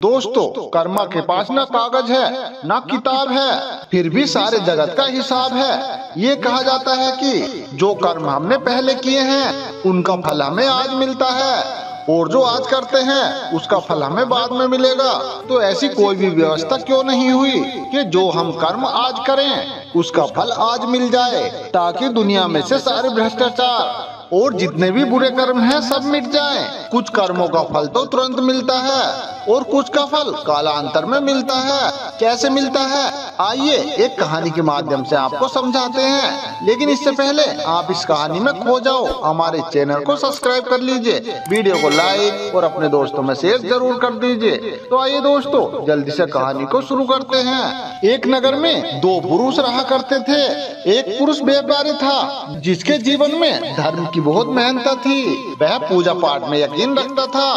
दोस्तों, कर्मा के पास ना कागज है ना किताब है, फिर भी सारे जगत का हिसाब है। ये कहा जाता है कि जो कर्म हमने पहले किए हैं उनका फल हमें आज मिलता है, और जो आज करते हैं उसका फल हमें बाद में मिलेगा। तो ऐसी कोई भी व्यवस्था क्यों नहीं हुई कि जो हम कर्म आज करें उसका फल आज मिल जाए, ताकि दुनिया में से सारे भ्रष्टाचार और जितने भी बुरे कर्म हैं सब मिट जाएं। कुछ कर्मों का फल तो तुरंत मिलता है और कुछ का फल कालांतर में मिलता है। कैसे मिलता है, आइए एक कहानी के माध्यम से आपको समझाते हैं। लेकिन इससे पहले आप इस कहानी में खो जाओ, हमारे चैनल को सब्सक्राइब कर लीजिए, वीडियो को लाइक और अपने दोस्तों में शेयर जरूर कर दीजिए। तो आइए दोस्तों, जल्दी से कहानी को शुरू करते हैं। एक नगर में दो पुरुष रहा करते थे। एक पुरुष व्यापारी था जिसके जीवन में धर्म की बहुत मेहनत थी। वह पूजा पाठ में यकीन रखता था,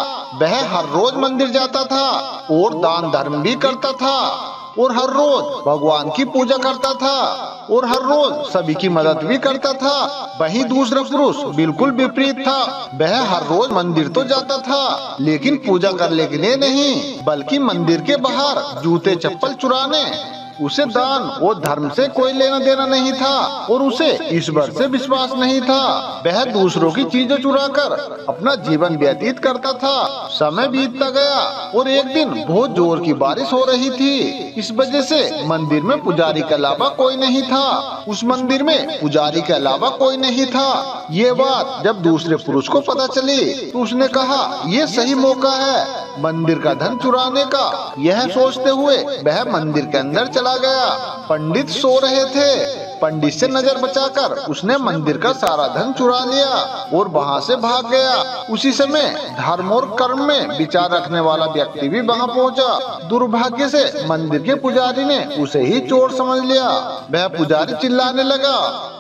वह हर रोज मंदिर जाता था और दान धर्म भी करता था, और हर रोज भगवान की पूजा करता था और हर रोज सभी की मदद भी करता था। वहीं दूसरा पुरुष बिल्कुल विपरीत था। वह हर रोज मंदिर तो जाता था, लेकिन पूजा करने के लिए नहीं, बल्कि मंदिर के बाहर जूते चप्पल चुराने। उसे दान और धर्म से कोई लेना देना नहीं था और उसे ईश्वर से विश्वास नहीं था। वह दूसरों की चीजें चुराकर अपना जीवन व्यतीत करता था। समय बीतता गया और एक दिन बहुत जोर की बारिश हो रही थी। इस वजह से मंदिर में पुजारी के अलावा कोई नहीं था। उस मंदिर में पुजारी के अलावा कोई नहीं था। ये बात जब दूसरे पुरुष को पता चली तो उसने कहा, ये सही मौका है मंदिर का धन चुराने का। यह सोचते हुए वह मंदिर के अंदर चला गया। पंडित सो रहे थे। पंडित से नजर बचाकर उसने मंदिर का सारा धन चुरा लिया और वहां से भाग गया। उसी समय धर्म और कर्म में विचार रखने वाला व्यक्ति भी वहां पहुंचा। दुर्भाग्य से मंदिर के पुजारी ने उसे ही चोर समझ लिया। वह पुजारी चिल्लाने लगा।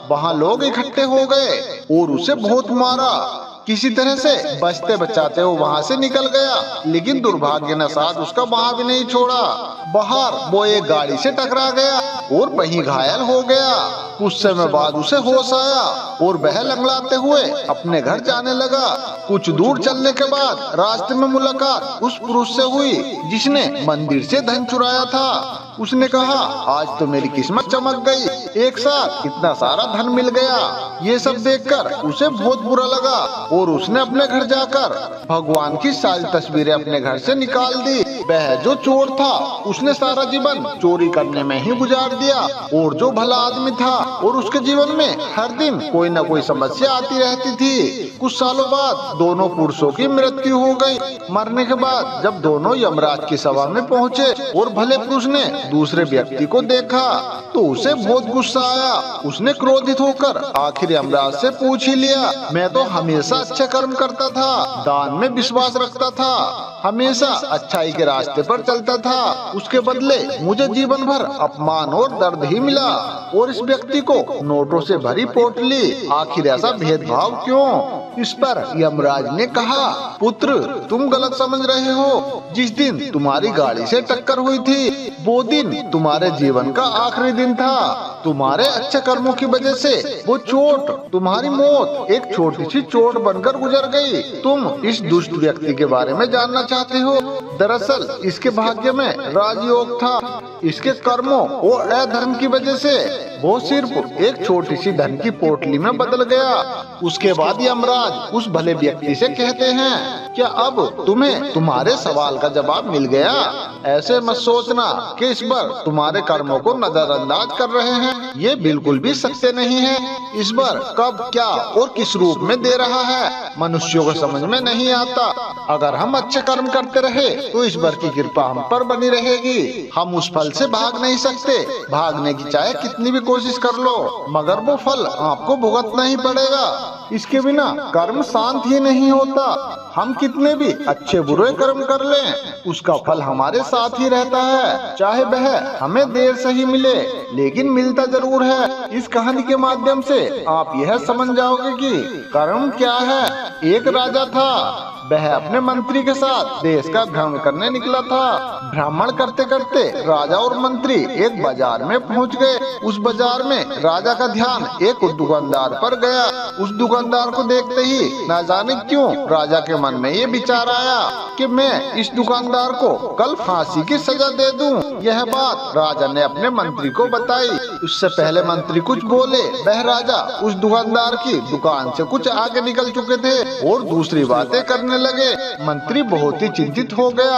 वहां लोग इकट्ठे हो गए और उसे बहुत मारा। किसी तरह से बचते बचाते वो वहाँ से निकल गया, लेकिन दुर्भाग्य न साथ उसका वहाँ भी नहीं छोड़ा। बाहर वो एक गाड़ी से टकरा गया और वहीं घायल हो गया। कुछ समय बाद उसे होश आया और वह लंगड़ाते हुए अपने घर जाने लगा। कुछ दूर चलने के बाद रास्ते में मुलाकात उस पुरुष से हुई जिसने मंदिर से धन चुराया था। उसने कहा, आज तो मेरी किस्मत चमक गई, एक साथ इतना सारा धन मिल गया। ये सब देखकर उसे बहुत बुरा लगा और उसने अपने घर जाकर भगवान की सारी तस्वीरें अपने घर से निकाल दी। वह जो चोर था उसने सारा जीवन चोरी करने में ही गुजार दिया, और जो भला आदमी था और उसके जीवन में हर दिन कोई न कोई समस्या आती रहती थी। कुछ सालों बाद दोनों पुरुषों की मृत्यु हो गई। मरने के बाद जब दोनों यमराज की सभा में पहुँचे और भले पुरुष ने दूसरे व्यक्ति को देखा तो उसे बहुत गुस्सा आया। उसने क्रोधित होकर आखिर यमराज से पूछ ही लिया, मैं तो हमेशा अच्छे कर्म करता था, दान में विश्वास रखता था, हमेशा अच्छाई के रास्ते पर चलता था, उसके बदले मुझे जीवन भर अपमान और दर्द ही मिला, और इस व्यक्ति को नोटों से भरी पोटली, आखिर ऐसा भेदभाव क्यों? इस पर यमराज ने कहा, पुत्र तुम गलत समझ रहे हो। जिस दिन तुम्हारी गाड़ी से टक्कर हुई थी वो दिन तुम्हारे जीवन का आखिरी दिन था। तुम्हारे अच्छे कर्मों की वजह से वो चोट, तुम्हारी मौत एक छोटी सी चोट बनकर गुजर गई। तुम इस दुष्ट व्यक्ति के बारे में जानना चाहते हो? दरअसल इसके भाग्य में राजयोग था। इसके कर्मों और अधर्म की वजह से वो सिर्फ एक छोटी सी धन की पोटली में बदल गया। उसके बाद यमराज उस भले व्यक्ति से कहते हैं, क्या अब तुम्हें तुम्हारे सवाल का जवाब मिल गया? ऐसे मत सोचना कि इस बार तुम्हारे कर्मों को नजरअंदाज कर रहे हैं। ये बिल्कुल भी सत्य नहीं है। इस बार कब, क्या और किस रूप में दे रहा है मनुष्यों को समझ में नहीं आता। अगर हम अच्छे कर्म करते रहे तो ईश्वर की कृपा हम पर बनी रहेगी। हम उस फल से भाग नहीं सकते। भागने की चाहे कितनी भी कोशिश कर लो, मगर वो फल आपको भुगतना ही पड़ेगा। इसके बिना कर्म शांत ही नहीं होता। हम कितने भी अच्छे बुरे कर्म कर लें, उसका फल हमारे साथ ही रहता है, चाहे वह हमें देर से ही मिले, लेकिन मिलता जरूर है। इस कहानी के माध्यम से आप यह समझ जाओगे कि कर्म क्या है। एक राजा था वह अपने मंत्री के साथ देश का भ्रमण करने निकला था। भ्रमण करते करते राजा और मंत्री एक बाजार में पहुंच गए। उस बाजार में राजा का ध्यान एक दुकानदार पर गया। उस दुकानदार को देखते ही न जाने क्यों राजा के मन में ये विचार आया कि मैं इस दुकानदार को कल फांसी की सजा दे दूं। यह बात राजा ने अपने मंत्री को बताई। उससे पहले मंत्री कुछ बोले, वह राजा उस दुकानदार की दुकान से कुछ आगे निकल चुके थे और दूसरी बातें करने लगे। मंत्री बहुत ही चिंतित हो गया।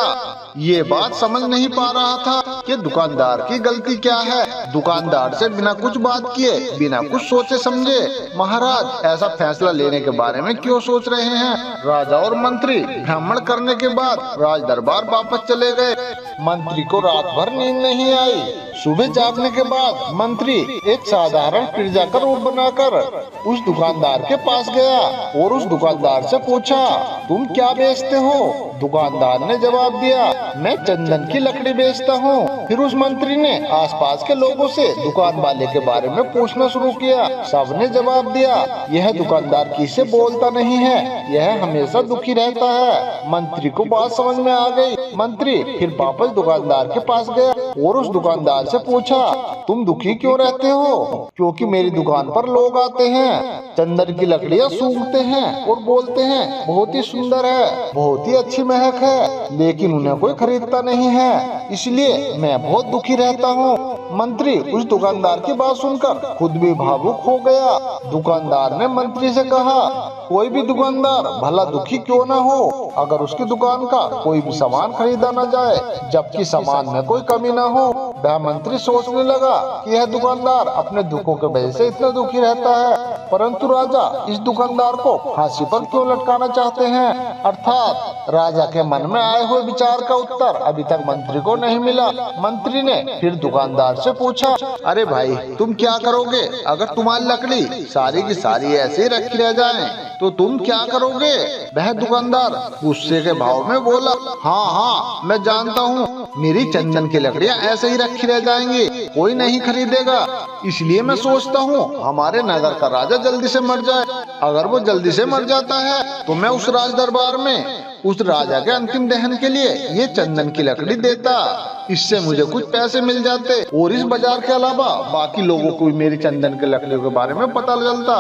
ये बात समझ नहीं पा रहा था कि दुकानदार की गलती क्या है। दुकानदार से बिना कुछ बात किए, बिना कुछ सोचे समझे महाराज ऐसा फैसला लेने के बारे में क्यों सोच रहे हैं। राजा और मंत्री भ्रमण करने के बाद राज दरबार वापस चले गए। मंत्री को रात भर नींद नहीं आई। सुबह जागने के बाद मंत्री एक साधारण प्रजा का रूप बनाकर उस दुकानदार के पास गया और उस दुकानदार से पूछा, तुम क्या बेचते हो? दुकानदार ने जवाब दिया, मैं चंदन की लकड़ी बेचता हूँ। फिर उस मंत्री ने आसपास के लोगों से दुकान वाले के बारे में पूछना शुरू किया। सबने जवाब दिया, यह दुकानदार किसी बोलता नहीं है, यह हमेशा दुखी रहता है। मंत्री को बात समझ में आ गई। मंत्री फिर वापस दुकानदार के पास गया और उस दुकानदार से पूछा, तुम दुखी क्यों रहते हो? क्योंकि मेरी दुकान पर लोग आते हैं, चंदन की लकड़ियाँ सूंघते हैं और बोलते हैं बहुत ही सुंदर है, बहुत ही अच्छी महक है, लेकिन उन्हें कोई खरीदता नहीं है, इसलिए मैं बहुत दुखी रहता हूँ। मंत्री उस दुकानदार की बात सुनकर खुद भी भावुक हो गया। दुकानदार ने मंत्री से कहा, कोई भी दुकानदार भला दुखी क्यों न हो अगर उसकी दुकान का कोई भी सामान खरीदा न जाए, जबकि सामान में कोई कमी न हो। वह मंत्री सोचने लगा कि यह दुकानदार अपने दुखों के वजह से इतना दुखी रहता है, परंतु राजा इस दुकानदार को फांसी पर क्यों लटकाना चाहते हैं। अर्थात राजा के मन में आए हुए विचार का उत्तर अभी तक मंत्री को नहीं मिला। मंत्री ने फिर दुकानदार से पूछा, अरे भाई तुम क्या करोगे अगर तुम्हारी लकड़ी सारी की सारी ऐसे ही रखी रह जाए, तो तुम क्या करोगे? वह दुकानदार गुस्से के भाव में बोला, हाँ मैं जानता हूँ, मेरी चंदन की लकड़ियाँ ऐसे ही रखी रह जाएंगी, कोई नहीं खरीदेगा, इसलिए मैं सोचता हूँ हमारे नगर का राजा जल्दी से मर जाए। अगर वो जल्दी से मर जाता है तो मैं उस राज दरबार में उस राजा के अंतिम दहन के लिए ये चंदन की लकड़ी देता, इससे मुझे कुछ पैसे मिल जाते और इस बाजार के अलावा बाकी लोगों को भी मेरी चंदन की लकड़ियों के बारे में पता चलता,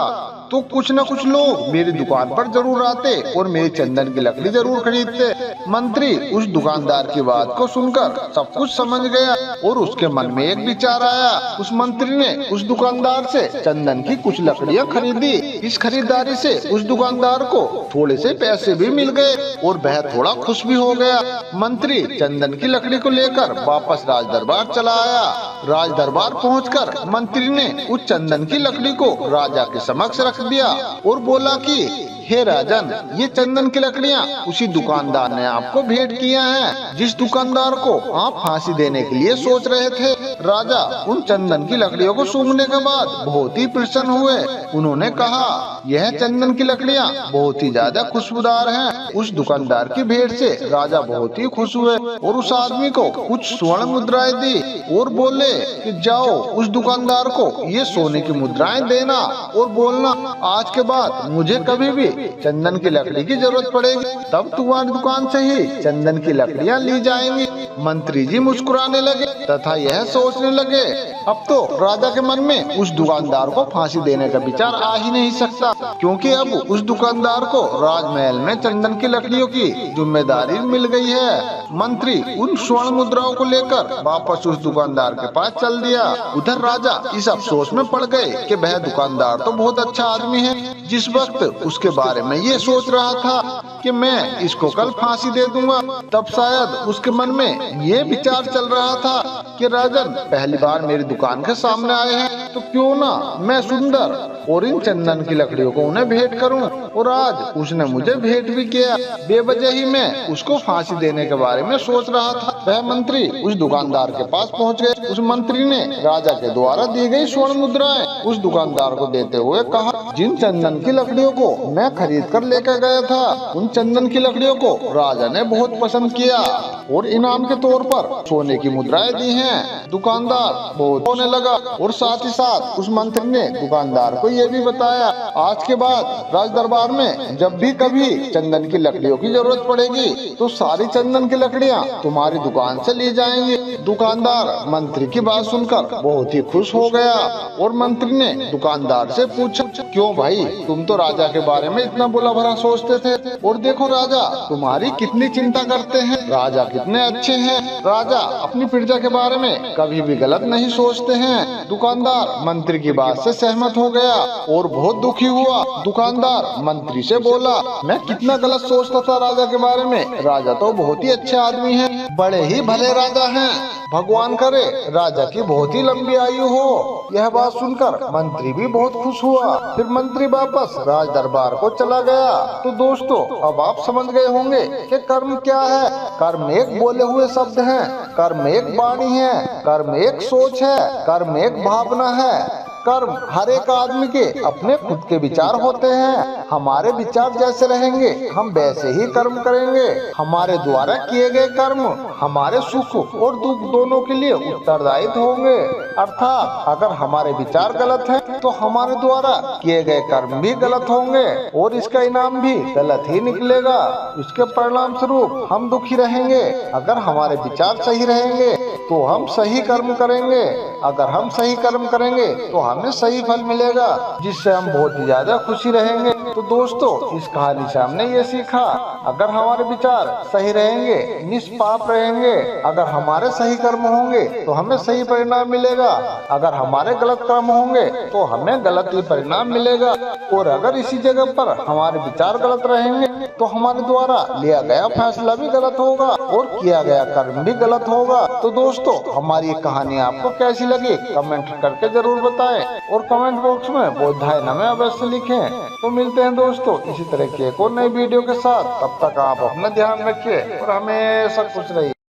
तो कुछ न कुछ लोग मेरी दुकान पर जरूर आते और मेरी चंदन की लकड़ी जरूर खरीदते। मंत्री उस दुकानदार की बात को सुनकर सब कुछ समझ गया और उसके मन में एक विचार आया। उस मंत्री ने उस दुकानदार से चंदन की कुछ लकड़ियाँ खरीदी। इस खरीदारी से उस दुकानदार को थोड़े से पैसे भी मिल गए और वह थोड़ा खुश भी हो गया। मंत्री चंदन की लकड़ी को लेकर वापस राज दरबार चला आया। राज दरबार पहुंचकर मंत्री ने उस चंदन की लकड़ी को राजा के समक्ष रख दिया और बोला कि हे राजन, ये चंदन की लकड़ियाँ उसी दुकानदार ने आपको भेंट किया है जिस दुकानदार को आप फांसी देने के लिए सोच रहे थे। राजा उन चंदन की लकड़ियों को सूंघने के बाद बहुत ही प्रसन्न हुए। उन्होंने कहा, यह चंदन की लकड़ियाँ बहुत ही ज्यादा खुशबूदार हैं। उस दुकानदार की भेंट से राजा बहुत ही खुश हुए और उस आदमी को कुछ स्वर्ण मुद्राएं दी और बोले कि जाओ उस दुकानदार को ये सोने की मुद्राएं देना और बोलना, आज के बाद मुझे कभी भी चंदन की लकड़ी की जरूरत पड़ेगी तब तुम्हारी दुकान से ही चंदन की लकड़ियाँ ली जाएंगी। मंत्री जी मुस्कुराने लगे तथा यह सोचने लगे, अब तो राजा के मन में उस दुकानदार को फांसी देने का विचार आ ही नहीं सकता, क्योंकि अब उस दुकानदार को राजमहल में चंदन की लकड़ियों की जिम्मेदारी मिल गई है। मंत्री उन स्वर्ण मुद्राओं को लेकर वापस उस दुकानदार के पास चल दिया। उधर राजा इस अफसोस में पड़ गए कि वह दुकानदार तो बहुत अच्छा आदमी है। जिस वक्त उसके बारे में ये सोच रहा था कि मैं इसको कल फांसी दे दूंगा, तब शायद उसके मन में ये विचार चल रहा था कि राजन पहली बार मेरी दुकान के सामने आए हैं, तो क्यों ना मैं सुंदर और इन चंदन की लकड़ियों को उन्हें भेंट करूं। और आज उसने मुझे भेंट भी किया, बेवजह ही मैं उसको फांसी देने के बारे में सोच रहा था। वह मंत्री उस दुकानदार के पास पहुंच गए। उस मंत्री ने राजा के द्वारा दी गई स्वर्ण मुद्राएं उस दुकानदार को देते हुए कहा, जिन चंदन की लकड़ियों को मैं खरीद कर लेकर गया था, उन चंदन की लकड़ियों को राजा ने बहुत पसंद किया और इनाम के तौर पर सोने की मुद्राएं दी हैं। दुकानदार बहुत होने लगा और साथ ही साथ उस मंत्री ने दुकानदार को ये भी बताया आज के बाद राज दरबार में जब भी कभी चंदन की लकड़ियों की जरूरत पड़ेगी तो सारी चंदन की लकड़ियाँ तुम्हारी दुकान से ली जाएंगी। दुकानदार मंत्री की बात सुनकर बहुत ही खुश हो गया और मंत्री ने दुकानदार से पूछा, क्यों भाई, तुम तो राजा के बारे में इतना बुरा भला सोचते थे और देखो राजा तुम्हारी कितनी चिंता करते हैं, राजा कितने अच्छे हैं, राजा अपनी प्रजा के बारे में कभी भी गलत नहीं सोचते हैं। दुकानदार मंत्री की बात से सहमत हो गया और बहुत दुखी हुआ। दुकानदार मंत्री से बोला, मैं कितना गलत सोचता था राजा के बारे में, राजा तो बहुत ही अच्छे आदमी हैं, बड़े ही भले राजा हैं, भगवान करे राजा की बहुत ही लंबी आयु हो। यह बात सुनकर मंत्री भी बहुत खुश हुआ। फिर मंत्री वापस राज दरबार को चला गया। तो दोस्तों अब आप समझ गए होंगे कि कर्म क्या है। कर्म एक बोले हुए शब्द हैं, कर्म एक वाणी है, कर्म एक सोच है, कर्म एक भावना है। कर्म हर एक आदमी के अपने खुद के विचार होते हैं। हमारे विचार जैसे रहेंगे हम वैसे ही कर्म करेंगे। हमारे द्वारा किए गए कर्म हमारे सुख और दुख दोनों के लिए उत्तरदायी होंगे। अर्थात अगर हमारे विचार गलत हैं तो हमारे द्वारा किए गए कर्म भी गलत होंगे और इसका इनाम भी गलत ही निकलेगा। इसके परिणाम स्वरूप हम दुखी रहेंगे। अगर हमारे विचार सही रहेंगे तो हम सही कर्म करेंगे। अगर हम सही कर्म करेंगे तो हमें सही फल मिलेगा, जिससे हम बहुत ही ज्यादा खुशी रहेंगे। तो दोस्तों इस कहानी से हमने ये सीखा, अगर हमारे विचार सही रहेंगे, निष्पाप रहेंगे, अगर हमारे सही कर्म होंगे तो हमें सही परिणाम मिलेगा। अगर हमारे गलत कर्म होंगे तो हमें गलत ही परिणाम मिलेगा। और अगर इसी जगह पर हमारे विचार गलत रहेंगे तो हमारे द्वारा लिया गया फैसला भी गलत होगा और किया गया कर्म भी गलत होगा। तो दोस्तों हमारी ये कहानी आपको कैसी लगी कमेंट करके जरूर बताएं और कमेंट बॉक्स में बोधाय नमः अवश्य लिखें। तो मिलते हैं दोस्तों इसी तरह की एक और नई वीडियो के साथ। तब तक आप अपना ध्यान रखिए और हमेशा खुश रहिए।